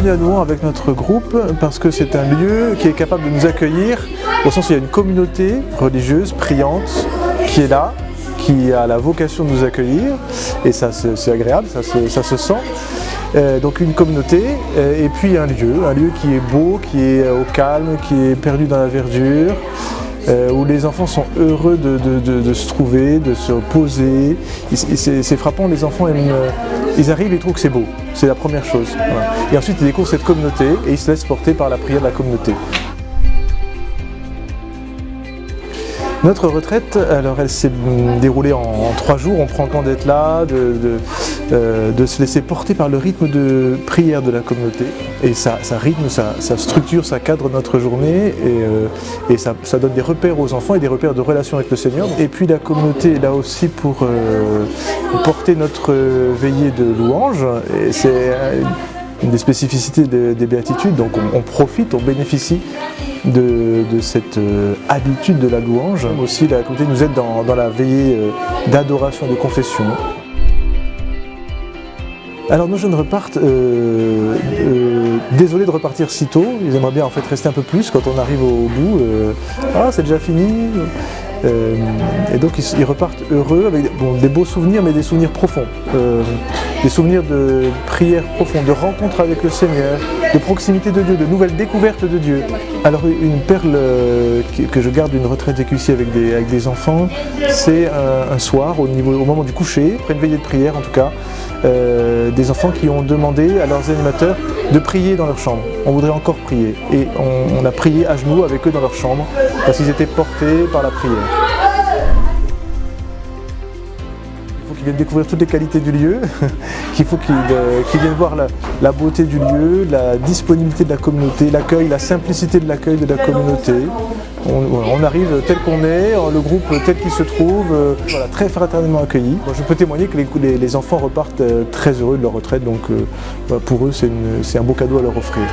venu à Nouan avec notre groupe parce que c'est un lieu qui est capable de nous accueillir, au sens où il y a une communauté religieuse, priante, qui est là, qui a la vocation de nous accueillir, et ça c'est agréable, ça se sent. Donc une communauté, et puis un lieu qui est beau, qui est au calme, qui est perdu dans la verdure, où les enfants sont heureux de se trouver, de se poser. C'est frappant, les enfants ils arrivent et trouvent que c'est beau, c'est la première chose. Voilà. Et ensuite ils découvrent cette communauté et ils se laissent porter par la prière de la communauté. Notre retraite, alors elle s'est déroulée en 3 jours. On prend le temps d'être là, de se laisser porter par le rythme de prière de la communauté. Et ça rythme, ça structure, ça cadre notre journée et ça donne des repères aux enfants et des repères de relation avec le Seigneur. Et puis la communauté est là aussi pour porter notre veillée de louange. Et c'est une des spécificités des béatitudes, donc on profite, on bénéficie de cette habitude de la louange. Aussi la communauté nous aide dans la veillée d'adoration et de confession. Alors nos jeunes repartent, désolés de repartir si tôt, ils aimeraient bien en fait rester un peu plus quand on arrive au bout. Ah, c'est déjà fini. Et donc ils repartent heureux avec des beaux souvenirs, mais des souvenirs profonds. Des souvenirs de prière profonde, de rencontre avec le Seigneur, de proximité de Dieu, de nouvelles découvertes de Dieu. Alors une perle que je garde d'une retraite vécue ici avec des enfants, c'est un soir, au moment du coucher, après une veillée de prière en tout cas, des enfants qui ont demandé à leurs animateurs de prier dans leur chambre. On voudrait encore prier. Et on a prié à genoux avec eux dans leur chambre, parce qu'ils étaient portés par la prière. Qu'ils viennent découvrir toutes les qualités du lieu, qu'il faut qu'ils viennent voir la beauté du lieu, la disponibilité de la communauté, l'accueil, la simplicité de l'accueil de la communauté. On arrive tel qu'on est, le groupe tel qu'il se trouve, voilà, très fraternellement accueilli. Je peux témoigner que les enfants repartent très heureux de leur retraite, donc pour eux c'est un beau cadeau à leur offrir.